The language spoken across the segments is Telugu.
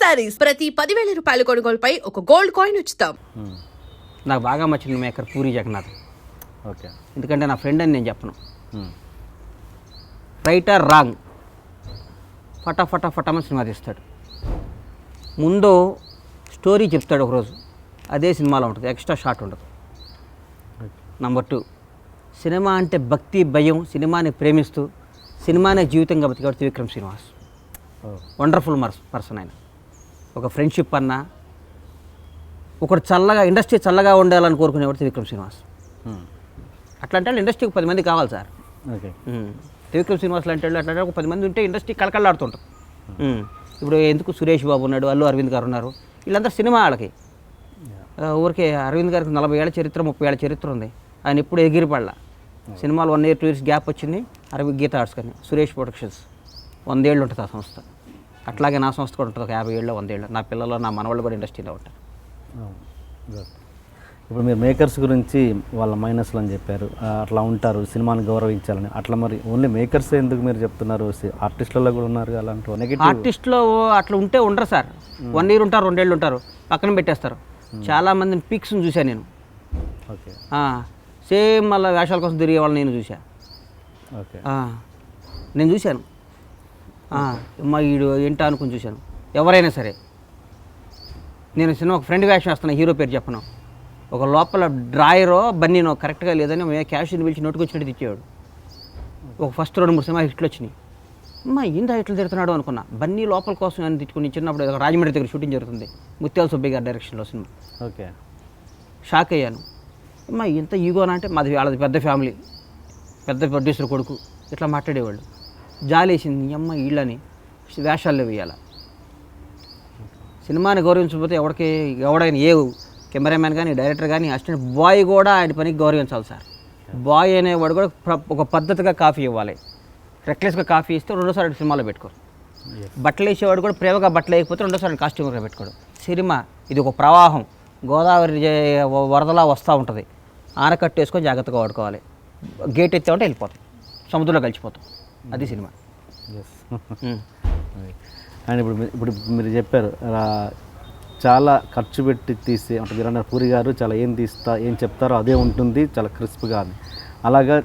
శారీస్ ప్రతి 10,000 రూపాయల కొనుగోలుపై ఒక గోల్డ్ కాయిన్ ఉచితం. నాకు బాగా నచ్చిన మేకర్ పూరి జగన్నాథ్. ఓకే, ఎందుకంటే నా ఫ్రెండ్ అని నేను చెప్పను. రైట్ ఆర్ రాంగ్ ఫటామని సినిమా తీస్తాడు. ముందు స్టోరీ చెప్తాడు ఒకరోజు, అదే సినిమాలో ఉంటుంది, ఎక్స్ట్రా షాట్ ఉండదు. నంబర్ 2, సినిమా అంటే భక్తి భయం, సినిమాని ప్రేమిస్తూ సినిమానే జీవితంగా బతికాడు త్రివిక్రమ్ శ్రీనివాస్. వండర్ఫుల్ పర్సన్ ఆయన. ఒక ఫ్రెండ్షిప్ అన్నా, ఒకటి చల్లగా ఇండస్ట్రీ చల్లగా ఉండాలని కోరుకునేవాడు త్రివిక్రమ్ శ్రీనివాస్. అట్లాంటి వాళ్ళు ఇండస్ట్రీకి 10 మంది కావాలి సార్. ఓకే, త్రివిక్రమ్ శ్రీనివాస్ లాంటి వాళ్ళు అట్లాంటి ఒక 10 మంది ఉంటే ఇండస్ట్రీ కళకళలాడుతుంటారు. ఇప్పుడు ఎందుకు సురేష్ బాబు ఉన్నాడు, అల్లు అరవింద్ గారు ఉన్నారు, వీళ్ళందరూ సినిమా వాళ్ళకి. ఊరికే అరవింద్ గారికి 40 ఏళ్ళ చరిత్ర, 30 ఏళ్ళ చరిత్ర ఉంది. ఆయన ఎప్పుడు ఎగిరిపడలా. సినిమాలు 1 year 2 years గ్యాప్ వచ్చింది. గీత ఆర్ట్స్ కానీ సురేష్ ప్రొడక్షన్స్ 100 ఏళ్ళు ఉంటుంది ఆ సంస్థ. అట్లాగే నా సంస్థ కూడా ఉంటుంది, ఒక 50 ఏళ్ళు 100 ఏళ్ళు. నా పిల్లలు, నా మనవాళ్ళు కూడా ఇండస్ట్రీలో ఉంటారు. ఇప్పుడు మీరు మేకర్స్ గురించి వాళ్ళ మైనస్లు అని చెప్పారు, అట్లా ఉంటారు, సినిమాని గౌరవించాలని. అట్లా మరి ఓన్లీ మేకర్స్ ఎందుకు మీరు చెప్తున్నారు? ఆర్టిస్టులలో కూడా ఉన్నారు అలాంటి నెగటివ్. ఆర్టిస్టులో అట్లా ఉంటే ఉండరు సార్. 1 year ఉంటారు, 2 ఏళ్ళు ఉంటారు, పక్కన పెట్టేస్తారు. చాలామందిని పిక్స్ని చూశాను నేను. ఓకే, సేమ్ మళ్ళీ వేషాల కోసం తిరిగే వాళ్ళని నేను చూసా. ఓకే, నేను చూశాను. అమ్మ వీడు ఏంటా అనుకుని చూశాను. ఎవరైనా సరే, నేను సినిమా ఒక ఫ్రెండ్ వేషం వేస్తున్నా, హీరో పేరు చెప్పను, ఒక లోపల డ్రాయరో బన్నీనో కరెక్ట్గా లేదని క్యాష్ని పిలిచి నోటుకొచ్చినట్టు తెచ్చేవాడు. ఒక ఫస్ట్ 2-3 సినిమా హిట్లు వచ్చినాయి. అమ్మ ఏందా ఇట్లా తిడుతున్నాడు అనుకున్నా. బన్నీ లోపల కోసం అని తిట్టుకుని చిన్నప్పుడు రాజమండ్రి దగ్గర షూటింగ్ జరుగుతుంది, ముత్యాల సుబ్బయ్య గారి డైరెక్షన్లో సినిమా. ఓకే, షాక్ అయ్యాను. అమ్మ ఇంత ఈగోనా అంటే మాది వాళ్ళది పెద్ద ఫ్యామిలీ, పెద్ద ప్రొడ్యూసర్ కొడుకు, ఇట్లా మాట్లాడేవాళ్ళు. జాలేసింది అమ్మ వీళ్ళని వేషాల్లో వేయాల. సినిమాని గౌరవించకపోతే ఎవడైనా కెమెరామ్యాన్ కానీ, డైరెక్టర్ కానీ, అసిస్టెంట్ బాయ్ కూడా ఆయన పనికి గౌరవించాలి సార్. బాయ్ అనేవాడు కూడా ఒక పద్ధతిగా కాఫీ ఇవ్వాలి. రెక్లెస్గా కాఫీ ఇస్తే రెండోసారి సినిమాలో పెట్టుకోరు. బట్టలు వేసేవాడు కూడా ప్రేమగా బట్టలు వేయకపోతే రెండోసారి కాస్ట్యూమ్గా పెట్టుకోడు. సినిమా ఇది ఒక ప్రవాహం, గోదావరి వరదలా వస్తూ ఉంటుంది. ఆనకట్టు వేసుకొని జాగ్రత్తగా వాడుకోవాలి. గేట్ ఎత్తామంటే వెళ్ళిపోతాం, సముద్రంలో కలిసిపోతాం. అది సినిమా. అండ్ ఇప్పుడు మీరు చెప్పారు చాలా ఖర్చు పెట్టి తీసి అంటే మీరు అన్నారు పూరి గారు చాలా ఏం చెప్తారో అదే ఉంటుంది, చాలా క్రిస్ప్గా. అని అలాగా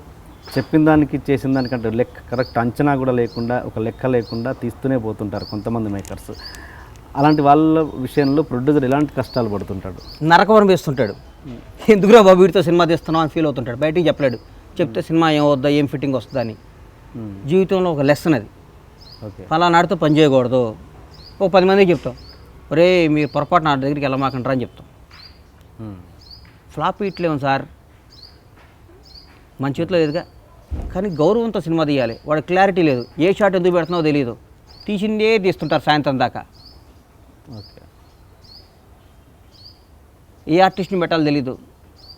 చెప్పిన దానికి చేసిన దానికంటే కరెక్ట్ అంచనా కూడా లేకుండా, ఒక లెక్క లేకుండా తీస్తూనే పోతుంటారు కొంతమంది మేకర్స్. అలాంటి వాళ్ళ విషయంలో ప్రొడ్యూసర్ ఎలాంటి కష్టాలు పడుతుంటాడు? నరకవరం వేస్తుంటాడు. ఎందుకురా బాబు వీడితో సినిమా తీస్తున్నావు అని ఫీల్ అవుతుంటాడు. బయటికి చెప్పలేడు. చెప్తే సినిమా ఏం వద్దా, ఏం ఫిట్టింగ్ వస్తుందా అని. జీవితంలో ఒక లెసన్ అది. ఓకే, ఫలానాడితో పని చేయకూడదు. ఓ 10 మందికి చెప్తాం, ఒరే మీరు పొరపాటు నా దగ్గరికి వెళ్ళమాకంటారా అని చెప్తాం. ఫ్లాప్ ఇట్లేము సార్, మన చేతిలో లేదుగా. కానీ గౌరవంతో సినిమా తీయాలి. వాడు క్లారిటీ లేదు, ఏ షాట్ ఎందుకు పెడుతున్నావో తెలియదు, తీసిందే తీస్తుంటారు సాయంత్రం దాకా. ఓకే, ఏ ఆర్టిస్ట్ని పెట్టాలో తెలీదు,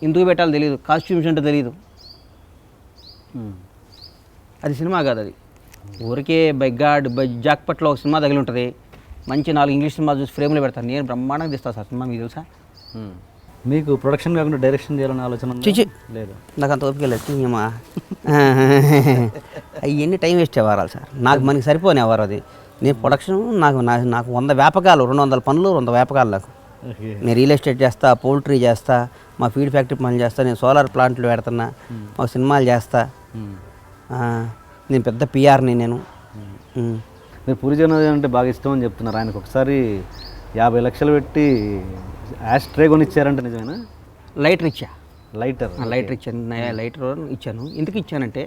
ఎందుకు పెట్టాలో తెలియదు, కాస్ట్యూమ్స్ అంటే తెలియదు. అది సినిమా కాదు. అది ఊరికే బై జాక్పట్లో ఒక సినిమా తగిలి ఉంటుంది, మంచి 4 ఇంగ్లీష్ సినిమా చూసి ఫ్రేమ్లో పెడతాను. నేను బ్రహ్మాండంగా తీస్తాను సార్ సినిమా, మీకు తెలుసా? మీకు ప్రొడక్షన్ కాకుండా డైరెక్షన్ చేయాలని ఆలోచన చిచి లేదు? నాకు అంత ఓపిక లేదు. అవన్నీ టైం వేస్ట్ అవ్వాలి సార్. మనకి సరిపోని అవ్వరు అది. నేను ప్రొడక్షన్ నాకు 100 వ్యాపకాలు, 200 పనులు, 100 వ్యాపకాలు నాకు. నేను రియల్ ఎస్టేట్ చేస్తా, పౌల్ట్రీ చేస్తా, మా ఫీడ్ ఫ్యాక్టరీ పనులు చేస్తా, నేను సోలార్ ప్లాంట్లు పెడుతున్నా, మా సినిమాలు చేస్తా. నేను పెద్ద పిఆర్ని నేను. మీరు పూరి జగన్నాథ్ అంటే బాగా ఇష్టం అని చెప్తున్నారు. ఆయనకు ఒకసారి 50 లక్షలు పెట్టి యాష్ ట్రే కొనిచ్చారంటే నిజమేనా? లైటర్ ఇచ్చా. లైటర్ ఇచ్చాను. ఎందుకు ఇచ్చానంటే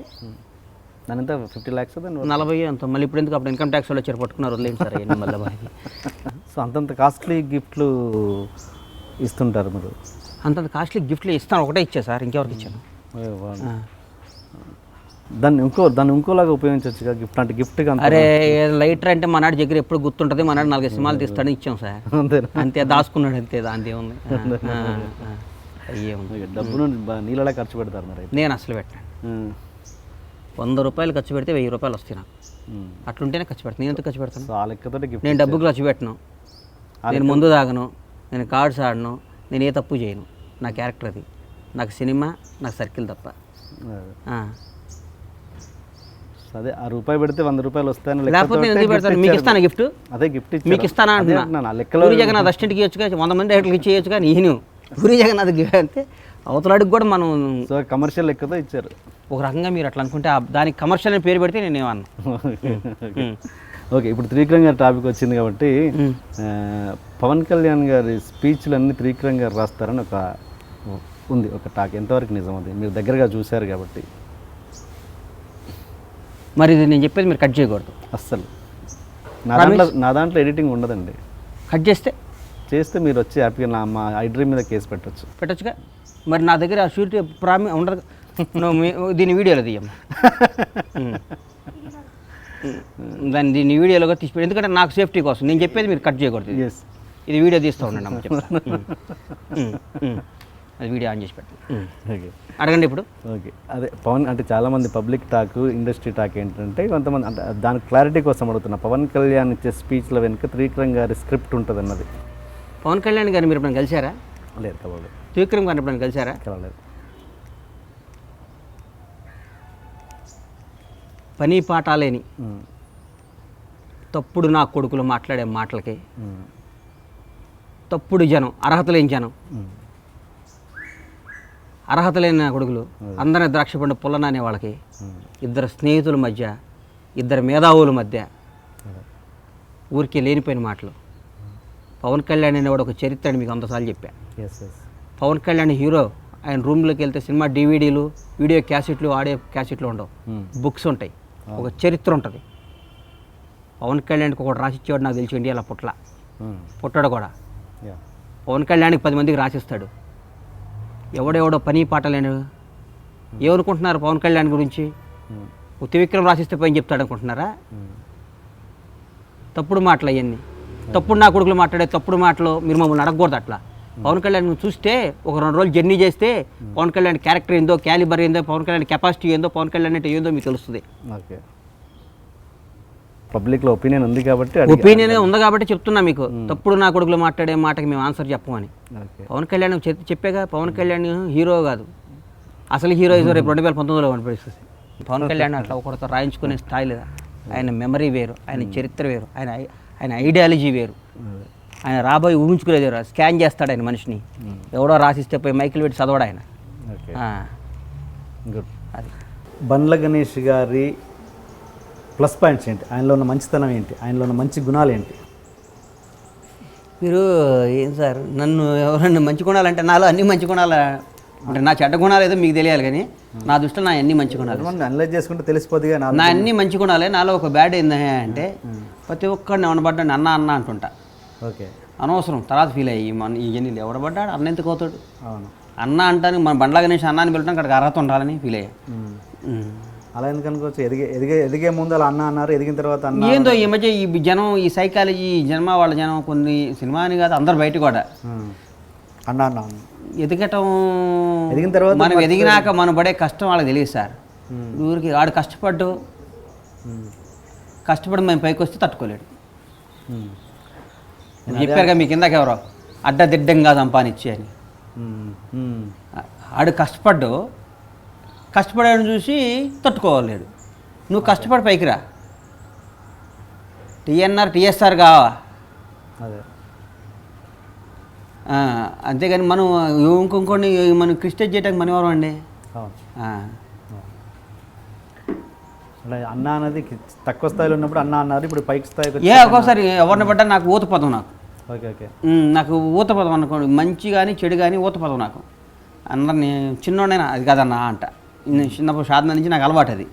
దాని ఎంత 50 lakhs 40 అంత. మళ్ళీ ఇప్పుడు ఎందుకు, అప్పుడు ఇన్కమ్ ట్యాక్స్ వాళ్ళు వచ్చారు పట్టుకున్నారు, వదిలేండి సార్ అవన్నీ మళ్ళీ బాగా. సో అంతంత కాస్ట్లీ గిఫ్ట్లు ఇస్తుంటారు మీరు? అంతంత కాస్ట్లీ గిఫ్ట్లు ఇస్తాను, ఒకటే ఇచ్చా సార్, ఇంకెవరికి ఇచ్చాను? దాన్ని ఇంకోలాగా ఉపయోగించవచ్చు గిఫ్ట్ అంటే గిఫ్ట్గా. అరే లైటర్ అంటే మనాడు దగ్గర ఎప్పుడు గుర్తుంటుంది, మనాడు 4 సినిమాలు తీస్తాడని ఇచ్చాం సార్. అంతే, దాచుకున్నాడు అంతే, దాని ఏముంది. అయ్యేముంది, డబ్బును నీళ్ళలా ఖర్చు పెడతారు మరి? నేను అసలు పెట్టాను. 100 రూపాయలు ఖర్చు పెడితే 1000 రూపాయలు వస్తాయి నాకు. అట్లుంటేనే ఖర్చు పెడతాను. నేను ఎందుకు ఖర్చు పెడతాను? ఆ లెక్కతోటి గిఫ్ట్. నేను డబ్బుకు ఖర్చు పెట్టను, నేను ముందు తాగను, నేను కార్డ్స్ ఆడను, నేను ఏ తప్పు చేయను. నా క్యారెక్టర్ అది. నాకు సినిమా, నాకు సర్కిల్ తప్ప. అదే ఆ రూపాయి పెడితే 100 రూపాయలు వస్తాయని లేకపోతే నేను ఎందుకు పెడతాను? మీకు ఇస్తాను గిఫ్ట్, అదే గిఫ్ట్ మీకు ఇస్తానా అంటున్నా. పూరి జగన్నాథ్ అసిస్టెంట్కి ఇవ్వచ్చుగా, 100 మంది డైరెక్ట్గా ఇచ్చేయచ్చు. కానీ ఈయన పూరి జగన్నాథ్ అంటే అవతలాడికి కూడా మనం సో కమర్షియల్ లెక్కతో ఇచ్చారు. ఒక రకంగా మీరు అట్లా అనుకుంటే దానికి కమర్షియల్ అని పేరు పెడితే నేను ఏమన్నా. ఓకే, ఇప్పుడు త్రివిక్రమ్ గారి టాపిక్ వచ్చింది కాబట్టి పవన్ కళ్యాణ్ గారి స్పీచ్లన్నీ త్రివిక్రమ్ గారు రాస్తారని ఉంది ఒక టాక్. ఎంతవరకు నిజం అది? మీరు దగ్గరగా చూశారు కాబట్టి. మరి ఇది నేను చెప్పేది మీరు కట్ చేయకూడదు అస్సలు. నా దాంట్లో ఎడిటింగ్ ఉండదండి. కట్ చేస్తే మీరు వచ్చి హ్యాపీగా మా ఐడ్రీమ్ మీద కేసు పెట్టొచ్చుగా. మరి నా దగ్గర షూరిటీ ప్రామి ఉండదు. దీని వీడియోలో తీయమ్మా, దీన్ని వీడియోలో తీసి, ఎందుకంటే నాకు సేఫ్టీ కోసం నేను చెప్పేది మీరు కట్ చేయకూడదు. ఇది వీడియో తీస్తూ ఉండండి అమ్మ, చెప్తాను. అది వీడియో ఆన్ చేసి పెట్టండి. ఓకే, అడగండి ఇప్పుడు. ఓకే, అదే పవన్ అంటే చాలామంది పబ్లిక్ టాక్, ఇండస్ట్రీ టాక్ ఏంటంటే కొంతమంది అంటే దాని క్లారిటీ కోసం అడుగుతున్నా. పవన్ కళ్యాణ్ ఇచ్చే స్పీచ్ల వెనుక త్రివిక్రమ్ గారి స్క్రిప్ట్ ఉంటుంది అన్నది. పవన్ కళ్యాణ్ గారిని మీరు ఎప్పుడైనా కలిసారా? లేదు, కలవలేదు. త్రివిక్రమ్ గారిని ఎప్పుడైనా కలిసారా? కలవలేదు. పని పాటాలేని తప్పుడు నా కొడుకులు మాట్లాడే మాటలకి తప్పుడు జనం, అర్హత లేని జనం, అర్హత లేని నా కొడుకులు అందరినీ ద్రాక్షపండు పుల్లన అనే వాళ్ళకి, ఇద్దరు స్నేహితుల మధ్య, ఇద్దరు మేధావుల మధ్య ఊరికే లేనిపోయిన మాటలు. పవన్ కళ్యాణ్ అనేవాడు ఒక చరిత్ర అని మీకు 100 సార్లు చెప్పా. పవన్ కళ్యాణ్ హీరో, ఆయన రూమ్లోకి వెళ్తే సినిమా డివిడీలు, వీడియో క్యాసెట్లు, ఆడియో క్యాసెట్లు ఉండవు, బుక్స్ ఉంటాయి, ఒక చరిత్ర ఉంటుంది. పవన్ కళ్యాణ్కి ఒకటి రాసిచ్చేవాడు నాకు తెలిసి ఇండియాలో పుట్టాడు కూడా. పవన్ కళ్యాణ్కి 10 మందికి రాసిస్తాడు. ఎవడెవడో పని పాట లేని ఏమనుకుంటున్నారు పవన్ కళ్యాణ్ గురించి? త్రివిక్రమ్ రాసిస్తే పని చెప్తాడు అనుకుంటున్నారా? తప్పుడు మాటలు అవన్నీ, తప్పుడు నా కొడుకులు మాట్లాడే తప్పుడు మాటలు మీరు మమ్మల్ని అడగకూడదు. అట్లా పవన్ కళ్యాణ్ చూస్తే ఒక 2 రోజులు జర్నీ చేస్తే పవన్ కళ్యాణ్ క్యారెక్టర్ ఏందో, క్యాలిబర్ ఏందో, పవన్ కళ్యాణ్ కెపాసిటీ ఏందో, పవన్ కళ్యాణ్ అంటే ఏందో మీకు తెలుస్తుంది. ఓకే, పబ్లిక్లో ఒపీనియన్ ఉంది కాబట్టి, చెప్తున్నా మీకు. తప్పుడు నా కొడుకులు మాట్లాడే మాటకి మేము ఆన్సర్ చెప్పమని. పవన్ కళ్యాణ్ చెప్పేగా, పవన్ కళ్యాణ్ హీరో కాదు, అసలు హీరోయిజం రేపు 2019లో కనిపిస్తుంది. పవన్ కళ్యాణ్ అట్లా ఒకరితో రాయించుకునే స్థాయి లేదా. ఆయన మెమరీ వేరు, ఆయన చరిత్ర వేరు, ఆయన ఐడియాలజీ వేరు, ఆయన రాబోయి ఊహించుకునేది వేరు. స్కాన్ చేస్తాడు ఆయన మనిషిని. ఎవడో రాసిస్తే పోయి మైకిల్ పెట్టి చదవడు ఆయన. గుడ్. అది బండ్ల గణేష్ గారి ప్లస్ పాయింట్స్ ఏంటి? ఆయనలో ఉన్న మంచితనం ఏంటి? ఆయనలో ఉన్న మంచి గుణాలు ఏంటి? మీరు ఏం సార్ నన్ను ఎవరన్నా మంచి గుణాలంటే నాలో అన్ని మంచి గుణాలు అంటే నా చెడ్డ గుణాలు ఏదో మీకు తెలియాలి, కానీ నా దృష్టిలో నా అన్ని మంచి గుణాలు. అనలైజ్ చేసుకుంటే తెలిసిపోద్దిగా. నా అన్ని మంచి గుణాలే. నాలో ఒక బ్యాడ్ ఏంది అంటే ప్రతి ఒక్కడిని ఎవడబడ్డాడు అన్న అన్న అంటుంటా. ఓకే, అనవసరం తర్వాత ఫీల్ అయ్యి ఈ జన్లు ఎవడబడ్డాడు అన్న ఎందుకు అవుతాడు? అవును, అన్న అంటానికి మన బండ్ల గణేష్ అన్నాన్ని పిలవడం అక్కడికి అర్హత ఉండాలని ఫీల్ అయ్యా. అలా ఎందుకు అనుకోవచ్చు? ఎదిగే ముందు అలా అన్న అన్నారు, ఎదిగిన తర్వాత అన్న. ఏందో ఈ మధ్య ఈ జనం, ఈ సైకాలజీ, జన్మ వాళ్ళ జనం కొన్ని సినిమా అని కాదు అందరు బయట కూడా అన్న అన్న ఎదిగటం, ఎదిగిన తర్వాత మనం ఎదిగినాక మనం పడే కష్టం వాళ్ళకి తెలియదు సార్. ఊరికి ఆడు కష్టపడి మేము పైకి వస్తే తట్టుకోలేడు. చెప్పారుగా మీకు ఇందాక ఎవరో అడ్డదిడ్డంగా సంపాదించి అని. ఆడు కష్టపడాడు చూసి తట్టుకోలేడు. నువ్వు కష్టపడి పైకి రా. టీఎస్ఆర్ కావా? అదే, అంతేగాని మనం ఇంకొంకొన్ని మనం క్రిస్టేజ్ చేయడానికి మనం ఎవరు అండి? అన్న అనేది తక్కువ స్థాయిలో ఉన్నప్పుడు అన్న అన్నారు, ఇప్పుడు పైకి స్థాయికి ఒక్కోసారి ఎవరిని పడ్డా నాకు ఊత పదం. నాకు ఊత పదం అనుకోండి, మంచి కానీ చెడు కానీ ఊత పదం. నాకు అందరినీ చిన్నోడైనా అది కాదన్నా అంట. చిన్నప్పుడు సాధన నుంచి నాకు అలవాటు అది.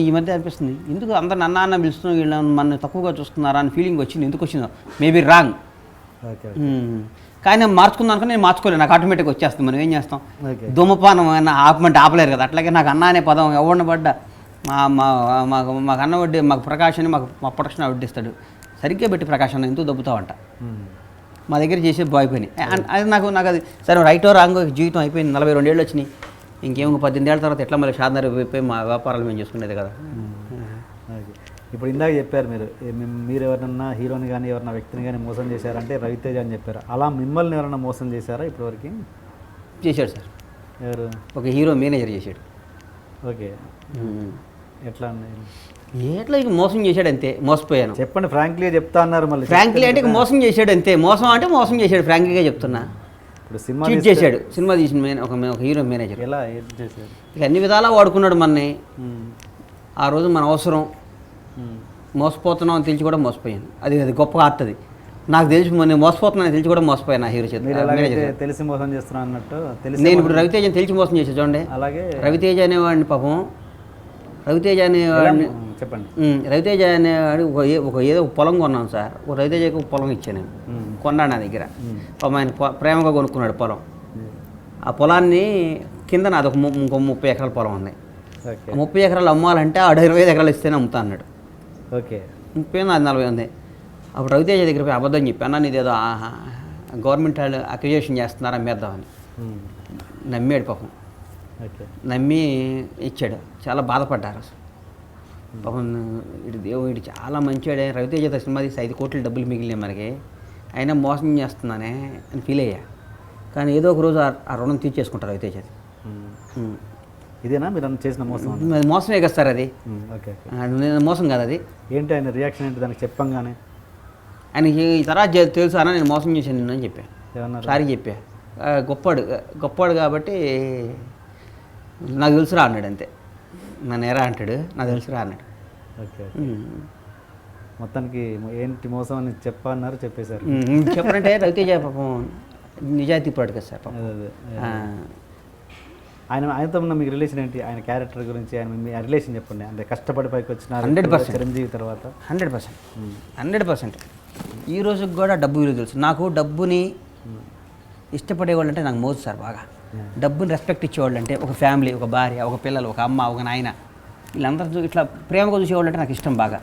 ఈ మధ్య అనిపిస్తుంది ఎందుకు అందరిని అన్న అన్న పిలుస్తున్నాం, వీళ్ళు మన తక్కువగా చూస్తున్నారా అని ఫీలింగ్ వచ్చింది. ఎందుకు వచ్చిందో మేబీ రాంగ్. కానీ నేను మార్చుకుందాం అనుకుని నేను మార్చుకోలేదు. నాకు ఆటోమేటిక్గా వచ్చేస్తుంది. మనం ఏం చేస్తాం? ధూమపానం అయినా ఆపమంటే ఆపలేరు కదా. అట్లాగే నాకు అన్న అనే పదం ఎవరిని పడ్డా మాకు అన్న వడ్డీ, మాకు ప్రకాష్ అని మా ప్రొడక్షన్ వడ్డిస్తాడు. సరిగ్గా పెట్టి ప్రకాష్ అన్న ఎందుకు దొబ్బుతావంట. మా దగ్గర చేసే బాయ్ పని అది నాకు అది సరే రైటో రాంగో జీవితం అయిపోయింది. 42 ఏళ్ళు వచ్చినాయి. ఇంకేమో 18 ఏళ్ళ తర్వాత ఎట్లా మళ్ళీ షాద్నగర్ అయిపోయి మా వ్యాపారాలు మేము చేసుకునేది కదా. ఇప్పుడు ఇందాక చెప్పారు మీరు ఎవరినన్నా హీరోని కానీ ఎవరన్నా వ్యక్తిని కానీ మోసం చేశారంటే రవితేజ అని చెప్పారు. అలా మిమ్మల్ని ఎవరన్నా మోసం చేశారా ఇప్పటివరకు? చేశాడు సార్. ఎవరు? ఒక హీరో మేనేజర్ చేశాడు. ఓకే. ఎట్లా అండి? ఎట్లా ఇక మోసం చేశాడు అంతే, మోసపోయాను. చెప్పండి, ఫ్రాంక్లీ చెప్తా అన్నారు మళ్ళీ. ఫ్రాంక్లీ అంటే ఇక మోసం చేశాడు అంతే, మోసం అంటే మోసం చేశాడు, ఫ్రాంక్లీగా చెప్తున్నా. ఇప్పుడు సినిమా చీట్ చేశాడు. సినిమా తీసిన ఒక హీరో మేనేజర్ ఎలా ఏం చేశారు? ఇక అన్ని విధాలా వాడుకున్నాడు మనని. ఆ రోజు మన అవసరం, మోసపోతున్నాం అని తెలిసి కూడా మోసపోయాను. అది గొప్ప ఆర్ట్. అది నాకు తెలిసి నేను మోసపోతున్నాను తెలిసి కూడా మోసపోయాను ఆ హీరో చేత. తెలిసి మోసం చేస్తున్నా అన్నట్టు తెలిసి నేను ఇప్పుడు రవితేజని తెలిసి మోసం చేసా చూడండి. అలాగే రవితేజ అనేవాడిని పాపం, రవితేజ అనేవాడిని చెప్పండి. రవితేజ అనేవాడు ఏదో ఒక పొలం కొన్నాను సార్. ఒక రవితేజకి ఒక పొలం ఇచ్చాను నేను, కొన్నాడు నా దగ్గర. పాపం ఆయన ప్రేమగా కొనుక్కున్నాడు పొలం. ఆ పొలాన్ని కింద నాది ఇంకో 30 ఎకరాల పొలం ఉంది. 30 ఎకరాలు అమ్మాలంటే ఆడ 25 ఎకరాలు ఇస్తేనే అమ్ముతా అన్నాడు. ఓకే. 30 నాది 40 ఉంది. అప్పుడు రవితేజ దగ్గర పోయి అబద్ధం చెప్పి, అన్న నీదేదో గవర్నమెంట్ వాళ్ళు అక్విజిషన్ చేస్తున్నారు, అమ్మేద్దామని. నమ్మాడు పాపం. నమ్మి ఇచ్చాడు. చాలా బాధపడ్డారు అసలు పాపం. ఇటు దేవుడు చాలా మంచివాడే. రవితేజ సినిమా తీసి 5 కోట్ల డబ్బులు మిగిలినాయి మనకి, అయినా మోసం చేస్తున్నానే అని ఫీల్ అయ్యా. కానీ ఏదో ఒక రోజు ఆ రుణం తీర్చేసుకుంటారు రవితేజది. ఇదేనా మీరు చేసిన మోసం? అది మోసమే కదా సార్. అది ఓకే. మోసం కాదు అది. ఏంటి ఆయన రియాక్షన్ ఏంటి దానికి చెప్పంగానే? ఆయనకి ఈ తర్వాత తెలుసు అన్న నేను మోసం చేశాను నిన్ను అని చెప్పా. సారీ చెప్పా. గొప్పవాడు కాబట్టి నాకు తెలుసురా అన్నాడు అంతే. నన్ను ఎరా అంటాడు, నాకు తెలుసురా అన్నాడు. ఓకే. మొత్తానికి ఏంటి మోసం అని చెప్పన్నారు, చెప్పేశారు. చెప్పనంటే రవితేజ పాపం నిజాయితీ పడు కదా సార్ పాపం. ఆయనతో ఉన్న మీకు రిలేషన్ ఏంటి? ఆయన క్యారెక్టర్ గురించి, ఆయన మీ రిలేషన్ చెప్పండి. అంటే కష్టపడి పైకి వచ్చిన 100% చిరంజీవి తర్వాత 100% ఈ రోజుకి కూడా డబ్బు విలువ తెలుసు నాకు. డబ్బుని ఇష్టపడేవాళ్ళు అంటే నాకు మోజు సార్ బాగా. డబ్బుని రెస్పెక్ట్ ఇచ్చేవాళ్ళు అంటే ఒక ఫ్యామిలీ, ఒక భార్య, ఒక పిల్లలు, ఒక అమ్మ, ఒక నాయన, వీళ్ళందరూ ఇట్లా ప్రేమగా చూసేవాళ్ళు అంటే నాకు ఇష్టం బాగా.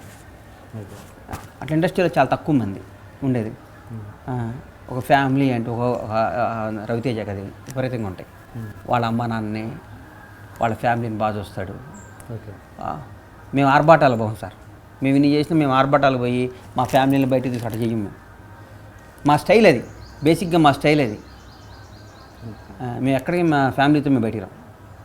అట్లా ఇండస్ట్రీలో చాలా తక్కువ మంది ఉండేది. ఒక ఫ్యామిలీ అంటే ఒక రవితేజ కదా విపరీతంగా ఉంటాయి. వాళ్ళ అమ్మ నాన్నని, వాళ్ళ ఫ్యామిలీని బాగా చూస్తాడు. మేము ఆర్భాటాలు పోం సార్. మేము ఇన్ని చేసినా మేము ఆర్భాటాలు పోయి మా ఫ్యామిలీని బయట తీసి అట్లా చెయ్యం మేము. మా స్టైల్ అది, బేసిక్గా మా స్టైల్ అది. మేము ఎక్కడికి మా ఫ్యామిలీతో మేము బయటికి రాం.